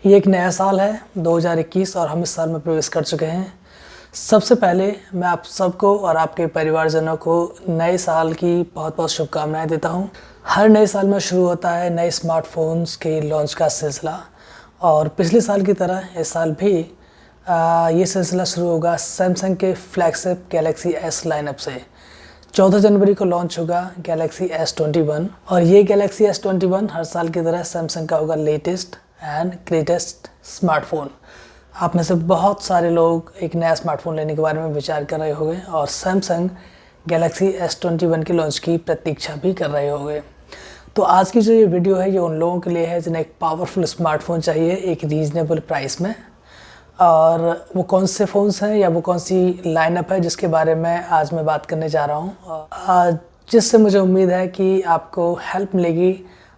ये एक नया साल है 2021 और हम इस साल में प्रवेश कर चुके हैं। सबसे पहले मैं आप सबको और आपके परिवारजनों को नए साल की बहुत बहुत शुभकामनाएं देता हूं। हर नए साल में शुरू होता है नए स्मार्टफोन्स के लॉन्च का सिलसिला और पिछले साल की तरह इस साल भी ये सिलसिला शुरू होगा सैमसंग के फ्लैगशिप गैलेक्सी एस लाइनअप से। 14 जनवरी को लॉन्च होगा गैलेक्सी S21 और ये गैलेक्सी S21 हर साल की तरह सैमसंग का होगा लेटेस्ट एंड ग्रेटेस्ट स्मार्टफोन। आप में से बहुत सारे लोग एक नया स्मार्टफोन लेने के बारे में विचार कर रहे होंगे और सैमसंग गैलेक्सी S21 के लॉन्च की प्रतीक्षा भी कर रहे होंगे। तो आज की जो ये वीडियो है ये उन लोगों के लिए है जिन्हें एक पावरफुल स्मार्टफोन चाहिए एक रीजनेबल प्राइस में, और वो कौन से फ़ोन्स हैं या वो कौन सी लाइनअप है जिसके बारे में आज मैं बात करने जा रहा हूँ, जिससे मुझे उम्मीद है कि आपको हेल्प मिलेगी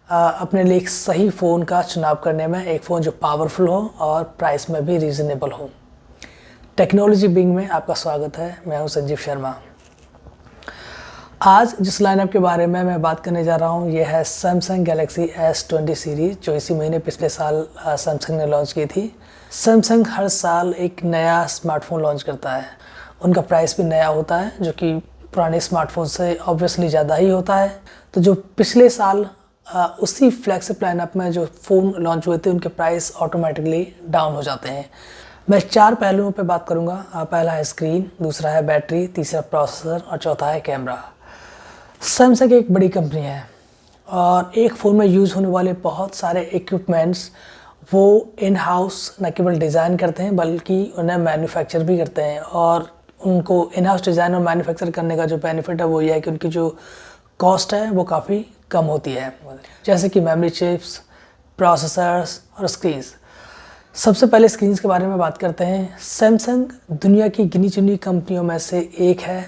अपने लिए एक सही फ़ोन का चुनाव करने में, एक फ़ोन जो पावरफुल हो और प्राइस में भी रीज़नेबल हो। टेक्नोलॉजी बिंग में आपका स्वागत है। मैं हूं संजीव शर्मा। आज जिस लाइनअप के बारे में मैं बात करने जा रहा हूं ये है सैमसंग गैलेक्सी S20 सीरीज़, जो इसी महीने पिछले साल सैमसंग ने लॉन्च की थी। सैमसंग हर साल एक नया स्मार्टफोन लॉन्च करता है। उनका प्राइस भी नया होता है जो कि पुराने स्मार्टफोन से ऑब्वियसली ज़्यादा ही होता है। तो जो पिछले साल उसी फ्लैगशिप लाइनअप में जो फ़ोन लॉन्च हुए थे उनके प्राइस ऑटोमेटिकली डाउन हो जाते हैं। मैं 4 पहलुओं पे बात करूंगा। पहला है स्क्रीन, दूसरा है बैटरी, तीसरा प्रोसेसर और चौथा है कैमरा। सैमसंग एक बड़ी कंपनी है और एक फ़ोन में यूज़ होने वाले बहुत सारे इक्विपमेंट्स वो इन हाउस न केवल डिज़ाइन करते हैं बल्कि उन्हें मैन्युफैक्चर भी करते हैं। और उनको इन हाउस डिज़ाइन और मैन्युफैक्चर करने का जो बेनिफिट है वो ये है कि उनकी जो कॉस्ट है वो काफ़ी कम होती है, जैसे कि मेमोरी चिप्स, प्रोसेसर्स और स्क्रीन्स। सबसे पहले स्क्रीन्स के बारे में बात करते हैं। सैमसंग दुनिया की गिनी चुनी कंपनियों में से एक है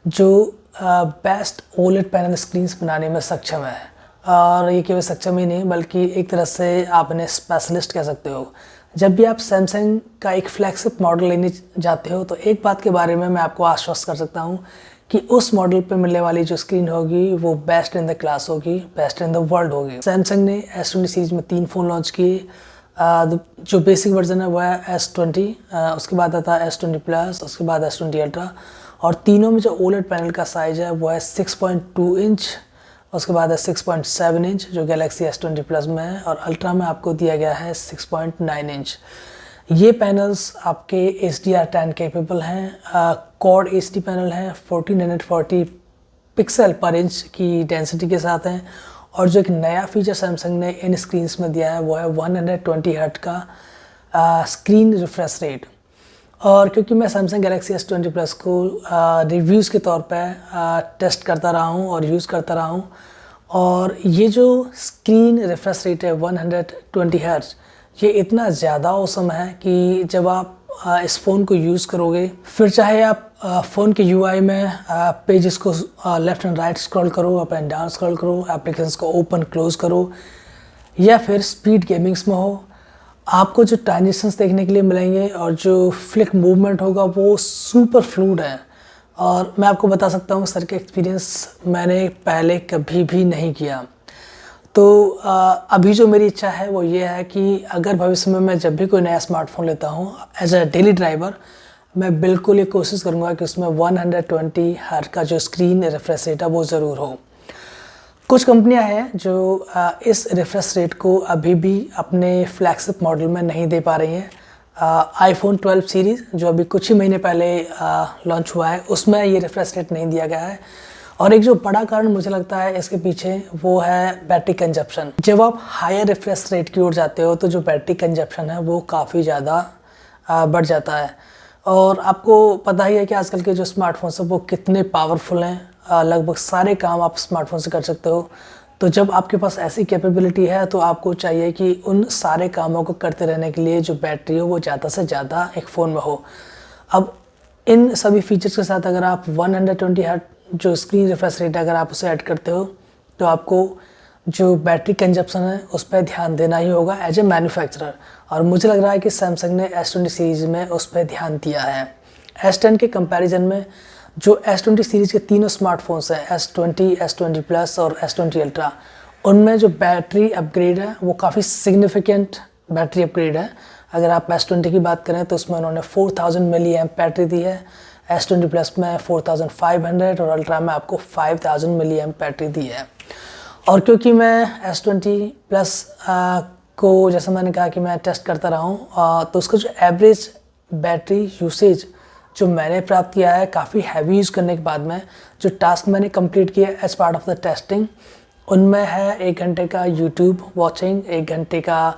जो बेस्ट ओलेड पैनल स्क्रीन्स बनाने में सक्षम है। और ये केवल सक्षम ही नहीं बल्कि एक तरह से आप इन्हें स्पेशलिस्ट कह सकते हो। जब भी आप सैमसंग का एक फ्लैगशिप मॉडल लेने जाते हो तो एक बात के बारे में मैं आपको आश्वस्त कर सकता हूँ कि उस मॉडल पे मिलने वाली जो स्क्रीन होगी वो बेस्ट इन द क्लास होगी, बेस्ट इन द वर्ल्ड होगी। सैमसंग ने S20 सीरीज़ में 3 फ़ोन लॉन्च किए। जो बेसिक वर्जन है वो है S20, उसके बाद आता है S20 प्लस, उसके बाद S20 अल्ट्रा, और तीनों में जो ओलेड पैनल का साइज़ है वो है 6.2 इंच, उसके बाद है 6.7 इंच जो गैलेक्सी S20 प्लस में है, और अल्ट्रा में आपको दिया गया है 6.9 इंच। ये पैनल्स आपके HDR10 कैपेबल हैं। क्वाड HD पैनल हैं, 1440 पिक्सल पर इंच की डेंसिटी के साथ हैं। और जो एक नया फीचर सैमसंग ने इन स्क्रीन्स में दिया है वो है 120 हर्ट्ज का स्क्रीन रिफ्रेश रेट। और क्योंकि मैं सैमसंग गैलेक्सी S20 प्लस को रिव्यूज़ के तौर पर टेस्ट करता रहा हूँ और यूज़ करता रहा हूँ, और ये जो स्क्रीन रिफ्रेश रेट है 120 हर्ट्ज, ये इतना ज़्यादा औसम है कि जब आप इस फ़ोन को यूज़ करोगे, फिर चाहे आप फ़ोन के UI में पेजेस को लेफ़्ट एंड राइट स्क्रॉल करो, अप एंड डाउन स्क्रॉल करो, एप्लीकेशंस को ओपन क्लोज़ करो, या फिर स्पीड गेमिंग्स में हो, आपको जो ट्रांजिशंस देखने के लिए मिलेंगे और जो फ्लिक मूवमेंट होगा वो सुपर फ्लूइड है। और मैं आपको बता सकता हूँ सर का एक्सपीरियंस मैंने पहले कभी भी नहीं किया। तो अभी जो मेरी इच्छा है वो ये है कि अगर भविष्य में मैं जब भी कोई नया स्मार्टफोन लेता हूँ एज अ डेली ड्राइवर, मैं बिल्कुल ये कोशिश करूँगा कि उसमें 120 हर्ट्ज का जो स्क्रीन रिफ्रेश रेट है वो ज़रूर हो। कुछ कंपनियां हैं जो इस रिफ्रेश रेट को अभी भी अपने फ्लैगशिप मॉडल में नहीं दे पा रही हैं। iPhone 12 सीरीज़ जो अभी कुछ ही महीने पहले लॉन्च हुआ है उसमें ये रिफ्रेश रेट नहीं दिया गया है। और एक जो बड़ा कारण मुझे लगता है इसके पीछे वो है बैटरी कंजप्शन। जब आप हायर रिफ्रेश रेट की ओर जाते हो तो जो बैटरी कंजप्शन है वो काफ़ी ज़्यादा बढ़ जाता है। और आपको पता ही है कि आजकल के जो स्मार्टफोन्स हैं वो कितने पावरफुल हैं। लगभग सारे काम आप स्मार्टफोन से कर सकते हो। तो जब आपके पास ऐसी कैपेबिलिटी है तो आपको चाहिए कि उन सारे कामों को करते रहने के लिए जो बैटरी हो वो ज़्यादा से ज़्यादा एक फ़ोन में हो। अब इन सभी फीचर्स के साथ अगर आप 120 हर्ट्ज जो स्क्रीन रिफ्रेश रेट अगर आप उसे ऐड करते हो तो आपको जो बैटरी कंजप्शन है उस पर ध्यान देना ही होगा एज ए मैन्युफैक्चरर। और मुझे लग रहा है कि सैमसंग ने S20 सीरीज़ में उस पर ध्यान दिया है। S10 के कंपैरिजन में जो S20 सीरीज़ के तीनों स्मार्टफोन्स हैं S20, S20 प्लस और S20 अल्ट्रा, उनमें जो बैटरी अपग्रेड है वो काफ़ी सिग्निफिकेंट बैटरी अपग्रेड है। अगर आप S20 की बात करें तो उसमें उन्होंने 4000 मिली एम्प बैटरी दी है, S20 प्लस में 4500 और अल्ट्रा में आपको 5000 मिली एम्प बैटरी दी है। और क्योंकि मैं S20 प्लस को जैसे मैंने कहा कि मैं टेस्ट करता रहा हूँ, तो उसका जो एवरेज बैटरी यूसेज जो मैंने प्राप्त किया है काफ़ी हैवी यूज़ करने के बाद में, जो टास्क मैंने कंप्लीट किया as part of the testing, उनमें है 1 घंटे का यूट्यूब वॉचिंग, 1 घंटे का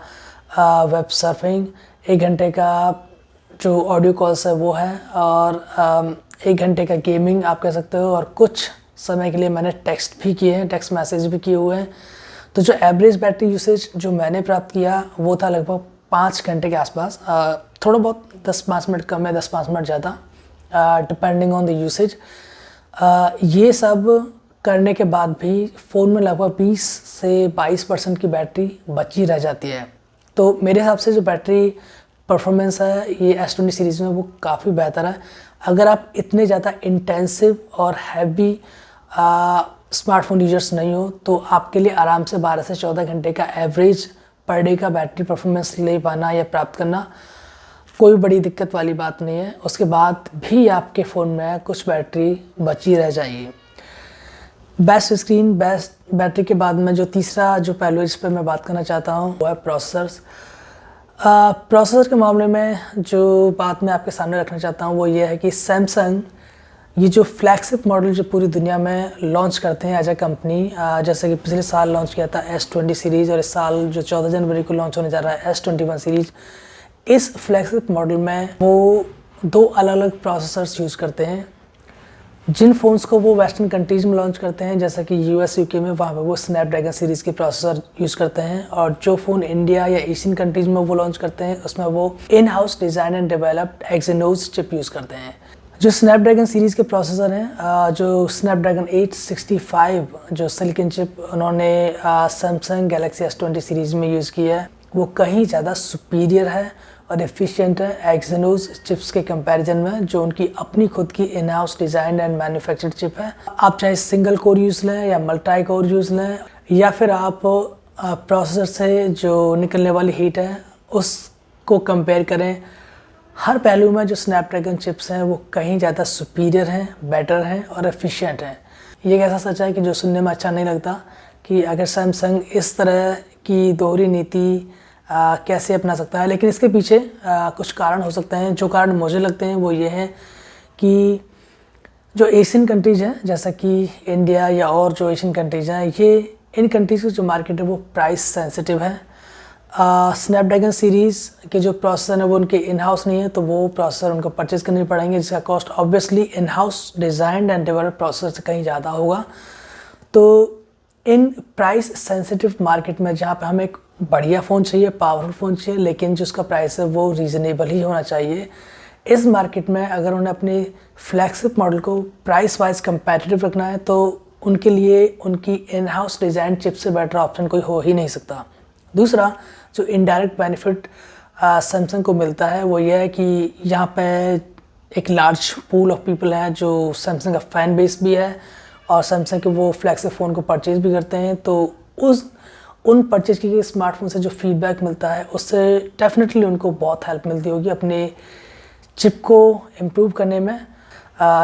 वेब सर्फिंग, 1 घंटे का जो ऑडियो कॉल्स है वो है, और 1 घंटे का गेमिंग आप कह सकते हो, और कुछ समय के लिए मैंने टेक्स्ट भी किए हैं, टेक्स्ट मैसेज भी किए हुए हैं। तो जो एवरेज बैटरी यूसेज जो मैंने प्राप्त किया वो था लगभग 5 घंटे के आसपास, थोड़ा बहुत 10-5 मिनट कम है, 10-5 मिनट ज़्यादा, डिपेंडिंग ऑन द यूसेज। ये सब करने के बाद भी फ़ोन में लगभग 20 से 22% की बैटरी बची रह जाती है। तो मेरे हिसाब से जो बैटरी परफॉर्मेंस है ये S20 सीरीज़ में वो काफ़ी बेहतर है। अगर आप इतने ज़्यादा इंटेंसिव और हैवी स्मार्टफोन यूजर्स नहीं हो तो आपके लिए आराम से 12 से 14 घंटे का एवरेज पर डे का बैटरी परफॉर्मेंस ले पाना या प्राप्त करना कोई बड़ी दिक्कत वाली बात नहीं है। उसके बाद भी आपके फ़ोन में कुछ बैटरी बची रह जाएगी। बेस्ट स्क्रीन, बेस्ट बैटरी के बाद में जो तीसरा जो पहलू इस पर मैं बात करना चाहता हूँ वो है प्रोसेसर्स। प्रोसेसर के मामले में जो बात मैं आपके सामने रखना चाहता हूँ वो ये है कि सैमसंग ये जो फ्लैगशिप मॉडल जो पूरी दुनिया में लॉन्च करते हैं एज ए कंपनी, जैसे कि पिछले साल लॉन्च किया था S20 सीरीज़, और इस साल जो 14 जनवरी को लॉन्च होने जा रहा है S21 सीरीज़, इस फ्लैगशिप मॉडल में वो 2 अलग अलग प्रोसेसर्स यूज़ करते हैं। जिन फ़ोन्स को वो वेस्टर्न कंट्रीज़ में लॉन्च करते हैं जैसे कि US UK में, वहाँ पे वो स्नैपड्रैगन सीरीज़ के प्रोसेसर यूज़ करते हैं, और जो फ़ोन इंडिया या एशियन कंट्रीज़ में वो लॉन्च करते हैं उसमें वो in house design and developed Exynos chip use करते हैं। जो स्नैपड्रैगन सीरीज़ के प्रोसेसर हैं, जो स्नैपड्रैगन 865 जो सिलिकन चिप उन्होंने सैमसंग गैलेक्सी S20 सीरीज़ में यूज़ किया है वो कहीं ज़्यादा सुपीरियर है और एफिशिएंट है एक्सिनोस चिप्स के कंपैरिजन में, जो उनकी अपनी खुद की in house design and manufactured chip है। आप चाहे सिंगल कोर यूज़ लें या मल्टी कोर यूज़ लें, या फिर आप प्रोसेसर से जो निकलने वाली हीट है उसको कंपेयर करें, हर पहलू में जो स्नैपड्रैगन चिप्स हैं वो कहीं ज़्यादा सुपीरियर हैं, बेटर हैं और एफिशिएंट हैं। ये एक ऐसा सच है कि जो सुनने में अच्छा नहीं लगता कि अगर सैमसंग इस तरह की दोहरी नीति कैसे अपना सकता है, लेकिन इसके पीछे कुछ कारण हो सकते हैं। जो कारण मुझे लगते हैं वो ये हैं कि जो एशियन कंट्रीज़ हैं जैसा कि इंडिया या और जो एशियन कंट्रीज़ हैं, ये इन कंट्रीज़ की जो मार्केट है वो प्राइस सेंसिटिव है। स्नैपड्रैगन सीरीज़ के जो प्रोसेसर है वो उनके इन हाउस नहीं है, तो वो प्रोसेसर उनको परचेज करने पड़ेंगे जिसका cost obviously in house designed and developed processor से कहीं ज़्यादा होगा। तो इन प्राइस सेंसिटिव मार्केट में जहाँ पे हमें एक बढ़िया फ़ोन चाहिए, पावरफुल फ़ोन चाहिए, लेकिन जिसका प्राइस है वो रीज़नेबल ही होना चाहिए, इस मार्केट में अगर उन्हें अपने फ्लैगशिप मॉडल को प्राइस वाइज कंपैटिटिव रखना है तो उनके लिए उनकी इन हाउस डिज़ाइन चिप से बेटर ऑप्शन कोई हो ही नहीं सकता। दूसरा जो इनडायरेक्ट बेनिफिट सैमसंग को मिलता है वो ये है कि यहाँ पे एक लार्ज पूल ऑफ पीपल है जो सैमसंग का फ़ैन बेस भी है और सैमसंग के वो फ्लैगशिप फ़ोन को परचेज़ भी करते हैं। तो उन परचेज की गई स्मार्टफोन से जो फीडबैक मिलता है उससे डेफिनेटली उनको बहुत हेल्प मिलती होगी अपने चिप को इम्प्रूव करने में।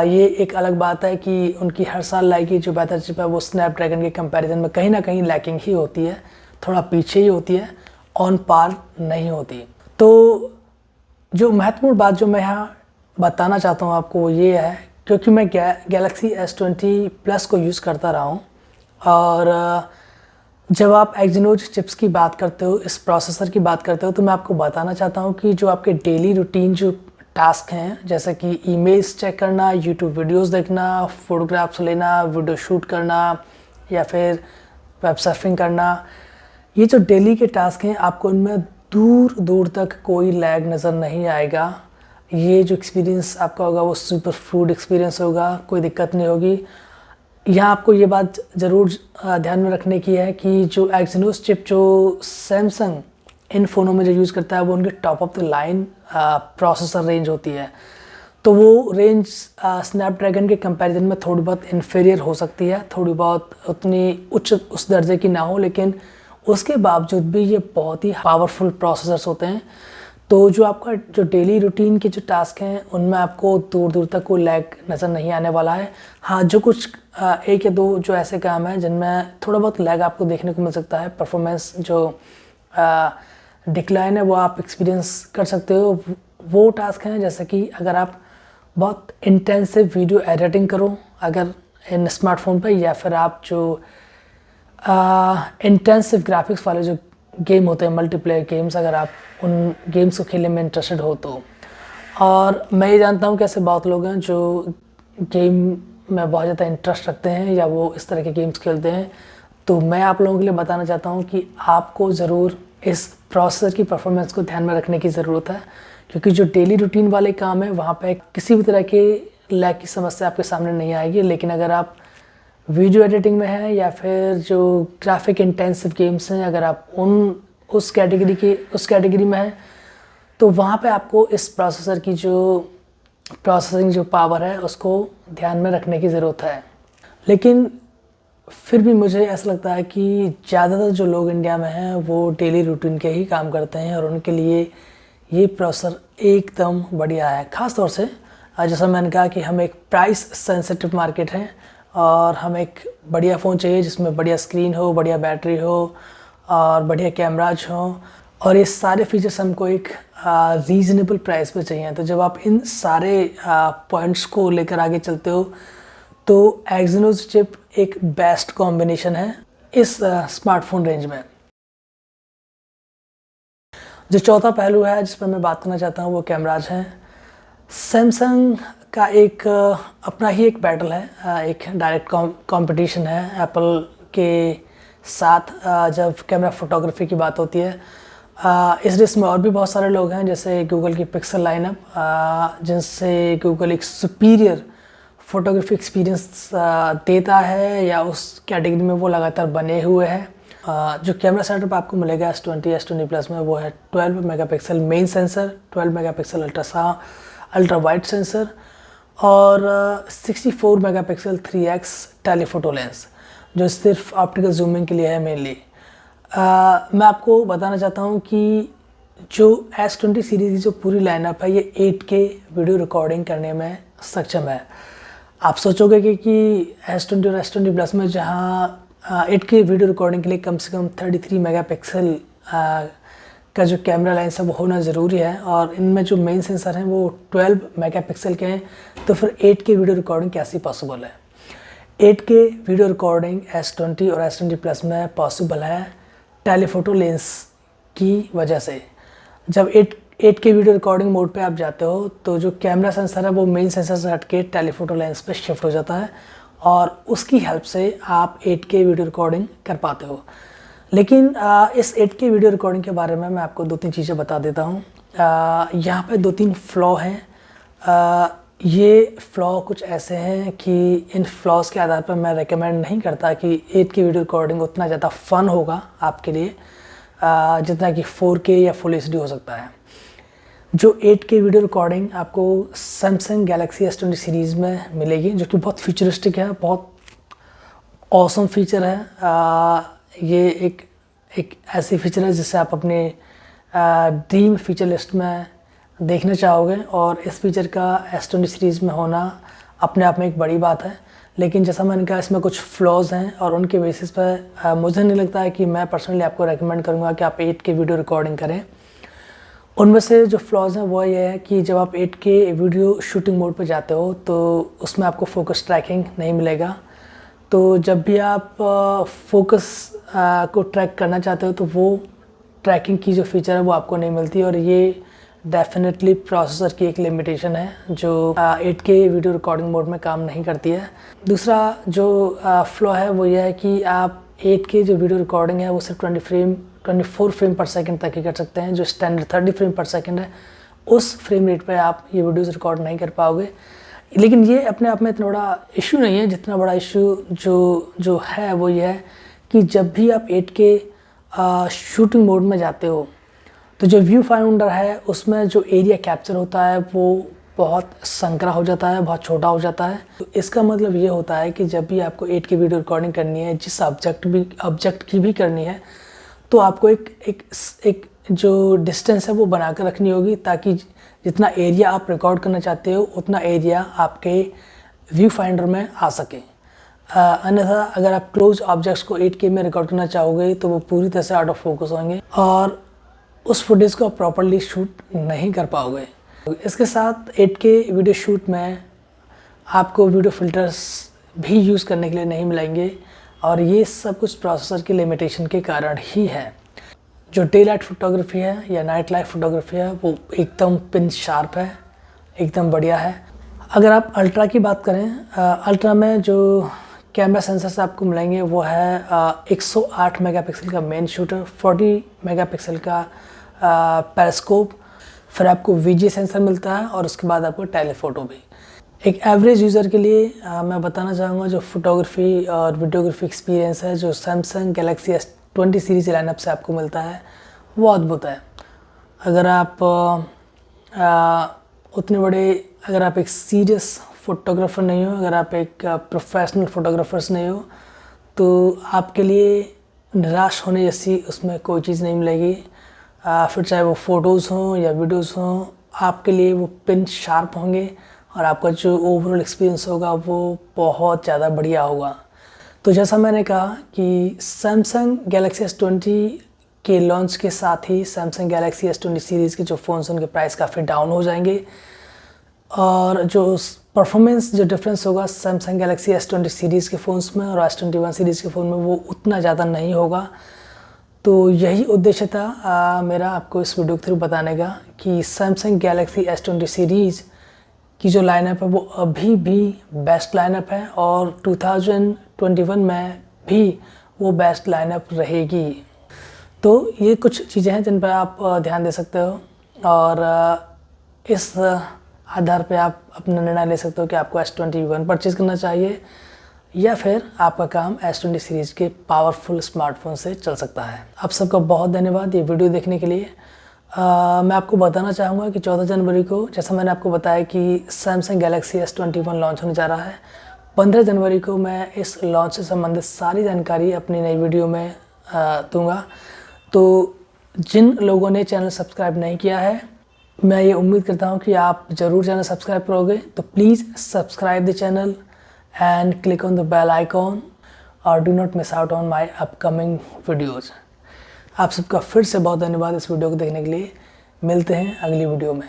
ये एक अलग बात है कि उनकी हर साल लाएगी जो बेहतर चिप है वो स्नैपड्रैगन के कंपैरिजन में कहीं ना कहीं लैकिंग ही होती है, थोड़ा पीछे ही होती है, ऑन पार नहीं होती। तो जो महत्वपूर्ण बात जो मैं यहाँ बताना चाहता हूँ आपको वो ये है, क्योंकि मैं गैलेक्सी S20 प्लस को यूज़ करता रहा हूँ और जब आप एक्सिनोस चिप्स की बात करते हो, इस प्रोसेसर की बात करते हो, तो मैं आपको बताना चाहता हूँ कि जो आपके डेली रूटीन जो टास्क हैं जैसे कि ईमेल्स चेक करना, यूट्यूब वीडियोस देखना, फ़ोटोग्राफ्स लेना, वीडियो शूट करना या फिर वेब सर्फिंग करना, ये जो डेली के टास्क हैं आपको इनमें दूर दूर तक कोई लैग नज़र नहीं आएगा। ये जो एक्सपीरियंस आपका होगा वो सुपर फ्लूइड एक्सपीरियंस होगा, कोई दिक्कत नहीं होगी। यहाँ आपको ये बात ज़रूर ध्यान में रखने की है कि जो एक्सिनोस चिप जो सैमसंग इन फ़ोनों में जो यूज़ करता है वो उनकी top of the line processor range होती है। तो वो रेंज स्नैपड्रैगन के कंपैरिजन में थोड़ी बहुत इन्फीरियर हो सकती है, थोड़ी बहुत उतनी उच्च उस दर्जे की ना हो, लेकिन उसके बावजूद भी ये बहुत ही पावरफुल प्रोसेसर्स होते हैं। तो जो आपका जो डेली रूटीन के जो टास्क हैं उनमें आपको दूर दूर तक कोई लैग नज़र नहीं आने वाला है। हाँ, जो कुछ एक या दो जो ऐसे काम हैं जिनमें थोड़ा बहुत लैग आपको देखने को मिल सकता है, परफॉर्मेंस जो डिक्लाइन है वो आप एक्सपीरियंस कर सकते हो। वो टास्क हैं जैसे कि अगर आप बहुत इंटेंसिव वीडियो एडिटिंग करो अगर इन स्मार्टफोन पर, या फिर आप जो इंटेंसिव ग्राफिक्स वाले जो गेम होते हैं, मल्टीप्लेयर गेम्स, अगर आप उन गेम्स को खेलने में इंटरेस्टेड हो तो। और मैं ये जानता हूँ कि ऐसे बहुत लोग हैं जो गेम में बहुत ज़्यादा इंटरेस्ट रखते हैं या वो इस तरह के गेम्स खेलते हैं। तो मैं आप लोगों के लिए बताना चाहता हूँ कि आपको ज़रूर इस प्रोसेसर की परफॉर्मेंस को ध्यान में रखने की ज़रूरत है, क्योंकि जो डेली रूटीन वाले काम है वहाँ पे किसी भी तरह के लैग की समस्या आपके सामने नहीं आएगी। लेकिन अगर आप वीडियो एडिटिंग में है या फिर जो ग्राफिक इंटेंसिव गेम्स हैं, अगर आप उस कैटेगरी में है, तो वहाँ पे आपको इस प्रोसेसर की जो प्रोसेसिंग जो पावर है उसको ध्यान में रखने की ज़रूरत है। लेकिन फिर भी मुझे ऐसा लगता है कि ज़्यादातर जो लोग इंडिया में हैं वो डेली रूटीन के ही काम करते हैं और उनके लिए ये प्रोसेसर एकदम बढ़िया है। ख़ास तौर से जैसा मैंने कहा कि हम एक प्राइस सेंसिटिव मार्केट हैं और हम एक बढ़िया फ़ोन चाहिए जिसमें बढ़िया स्क्रीन हो, बढ़िया बैटरी हो और बढ़िया कैमराज हो, और ये सारे फीचर्स हमको एक रीज़नेबल प्राइस पे चाहिए। तो जब आप इन सारे पॉइंट्स को लेकर आगे चलते हो तो एक्सिनोस चिप एक बेस्ट कॉम्बिनेशन है इस स्मार्टफोन रेंज में। जो चौथा पहलू है जिस पर मैं बात करना चाहता हूँ वो कैमराज हैं। सैमसंग का एक अपना ही एक बैटल है, एक डायरेक्ट कंपटीशन है एप्पल के साथ जब कैमरा फोटोग्राफी की बात होती है। इस रेस में और भी बहुत सारे लोग हैं, जैसे गूगल की पिक्सल लाइनअप, जिनसे गूगल एक सुपीरियर फोटोग्राफी एक्सपीरियंस देता है या उस कैटेगरी में वो लगातार बने हुए हैं। जो कैमरा सेटअप आपको मिलेगा S20 प्लस में वो है 12 megapixel main sensor, 12 megapixel ultra wide sensor और 64 मेगापिक्सल 3x टेलीफोटो लेंस जो सिर्फ ऑप्टिकल जूमिंग के लिए है मेनली। मैं आपको बताना चाहता हूँ कि जो S20 सीरीज़ की जो पूरी लाइनअप है ये 8K वीडियो रिकॉर्डिंग करने में सक्षम है। आप सोचोगे कि S20 और S20 प्लस में जहाँ 8K वीडियो रिकॉर्डिंग के लिए कम से कम 33 मेगापिक्सल का जो कैमरा लेंस है वो होना ज़रूरी है और इनमें जो मेन सेंसर हैं वो 12 मेगापिक्सल के हैं, तो फिर 8K वीडियो रिकॉर्डिंग कैसी पॉसिबल है। 8K वीडियो रिकॉर्डिंग S20 और S20 प्लस में पॉसिबल है टेलीफोटो लेंस की वजह से। जब 8K वीडियो रिकॉर्डिंग मोड पे आप जाते हो तो जो कैमरा सेंसर है वो मेन सेंसर से हट के टेलीफोटो लेंस पे शिफ्ट हो जाता है और उसकी हेल्प से आप 8K वीडियो रिकॉर्डिंग कर पाते हो। लेकिन इस 8K वीडियो रिकॉर्डिंग के बारे में मैं आपको 2-3 चीज़ें बता देता हूँ। यहाँ पे 2-3 फ्लॉ हैं। ये फ्लॉ कुछ ऐसे हैं कि इन फ्लॉज के आधार पर मैं रेकमेंड नहीं करता कि 8K वीडियो रिकॉर्डिंग उतना ज़्यादा फ़न होगा आपके लिए जितना कि 4K या फुल HD हो सकता है। जो 8K वीडियो रिकॉर्डिंग आपको सैमसंग गैलेक्सी S20 सीरीज़ में मिलेगी, जो कि बहुत फ्यूचरिस्टिक है, बहुत ऑसम फीचर है। ये एक ऐसी फीचर है जिसे आप अपने ड्रीम फीचर लिस्ट में देखना चाहोगे और इस फीचर का S20 सीरीज़ में होना अपने आप में एक बड़ी बात है। लेकिन जैसा मैंने कहा इसमें कुछ फ्लॉज हैं और उनके बेसिस पर मुझे नहीं लगता है कि मैं पर्सनली आपको रेकमेंड करूँगा कि आप 8K वीडियो रिकॉर्डिंग करें। उनमें से जो फ्लॉज हैं वो ये है कि जब आप 8K वीडियो शूटिंग मोड पर जाते हो तो उसमें आपको फोकस ट्रैकिंग नहीं मिलेगा। तो जब भी आप फोकस को ट्रैक करना चाहते हो तो वो ट्रैकिंग की जो फीचर है वो आपको नहीं मिलती और ये डेफिनेटली प्रोसेसर की एक लिमिटेशन है जो 8K वीडियो रिकॉर्डिंग मोड में काम नहीं करती है। दूसरा जो फ्लॉ है वो ये है कि आप 8K जो वीडियो रिकॉर्डिंग है वो सिर्फ 24 फ्रेम पर सेकंड तक ही कर सकते हैं। जो स्टैंडर्ड 30 फ्रेम पर सेकंड है उस फ्रेम रेट पर आप ये वीडियोज़ रिकॉर्ड नहीं कर पाओगे। लेकिन ये अपने आप में इतना बड़ा इशू नहीं है। जितना बड़ा इशू जो है वो ये है कि जब भी आप 8K शूटिंग मोड में जाते हो तो जो व्यू फाइंडर है उसमें जो एरिया कैप्चर होता है वो बहुत संकरा हो जाता है, बहुत छोटा हो जाता है। तो इसका मतलब ये होता है कि जब भी आपको 8K वीडियो रिकॉर्डिंग करनी है, जिस ऑब्जेक्ट की भी करनी है, तो आपको एक जो डिस्टेंस है वो बना कर रखनी होगी, ताकि जितना एरिया आप रिकॉर्ड करना चाहते हो उतना एरिया आपके व्यू फाइंडर में आ सके। अन्यथा अगर आप क्लोज ऑब्जेक्ट्स को 8K में रिकॉर्ड करना चाहोगे तो वो पूरी तरह से आउट ऑफ फोकस होंगे और उस फुटेज को आप प्रॉपरली शूट नहीं कर पाओगे। इसके साथ 8K वीडियो शूट में आपको वीडियो फिल्टर्स भी यूज़ करने के लिए नहीं मिलेंगे और ये सब कुछ प्रोसेसर की लिमिटेशन के कारण ही है। जो डे लाइट फोटोग्राफी है या नाइट लाइट फोटोग्राफी है वो एकदम पिन शार्प है, एकदम बढ़िया है। अगर आप अल्ट्रा की बात करें, अल्ट्रा में जो कैमरा सेंसर्स आपको मिलेंगे वो है 108 मेगापिक्सल का मेन शूटर, 40 मेगापिक्सल का पेरिस्कोप, फिर आपको VGA सेंसर मिलता है और उसके बाद आपको टेलीफोटो भी। एक एवरेज यूज़र के लिए मैं बताना चाहूँगा जो फोटोग्राफी और वीडियोग्राफी एक्सपीरियंस है जो Samsung Galaxy S20 series lineup से आपको मिलता है वो अद्भुत है। अगर आप अगर आप एक सीरियस फोटोग्राफर नहीं हो, अगर आप एक प्रोफेशनल फोटोग्राफर्स नहीं हो, तो आपके लिए निराश होने जैसी उसमें कोई चीज़ नहीं मिलेगी। फिर चाहे वो फ़ोटोज़ हों या वीडियोज़ हों, आपके लिए वो पिन शार्प होंगे और आपका जो ओवरऑल एक्सपीरियंस होगा वो बहुत ज़्यादा बढ़िया होगा। तो जैसा मैंने कहा कि सैमसंग गैलेक्सी S20 के लॉन्च के साथ ही सैमसंग गैलेक्सी S20 सीरीज़ के जो फ़ोन्स उनके प्राइस काफ़ी डाउन हो जाएंगे और जो परफॉर्मेंस जो डिफरेंस होगा सैमसंग गैलेक्सी S20 सीरीज़ के फ़ोन्स में और S21 सीरीज़ के फ़ोन में वो उतना ज़्यादा नहीं होगा। तो यही उद्देश्य था मेरा आपको इस वीडियो के थ्रू बताने का कि सैमसंग गैलेक्सी S20 सीरीज़ की जो लाइनअप है वो अभी भी बेस्ट लाइनअप है और 2021 में भी वो बेस्ट लाइनअप रहेगी। तो ये कुछ चीज़ें हैं जिन पर आप ध्यान दे सकते हो और इस आधार पे आप अपना निर्णय ले सकते हो कि आपको S21 परचेज़ करना चाहिए या फिर आपका काम S20 सीरीज़ के पावरफुल स्मार्टफोन से चल सकता है। आप सबका बहुत धन्यवाद ये वीडियो देखने के लिए। मैं आपको बताना चाहूँगा कि 14 जनवरी को, जैसा मैंने आपको बताया कि सैमसंग गैलेक्सी S21 लॉन्च होने जा रहा है, 15 जनवरी को मैं इस लॉन्च से संबंधित सारी जानकारी अपनी नई वीडियो में दूँगा। तो जिन लोगों ने चैनल सब्सक्राइब नहीं किया है, मैं ये उम्मीद करता हूँ कि आप ज़रूर चैनल सब्सक्राइब करोगे। तो please subscribe the channel and click on the bell icon और do not miss out on my upcoming videos. आप सबका फिर से बहुत धन्यवाद इस वीडियो को देखने के लिए। मिलते हैं अगली वीडियो में।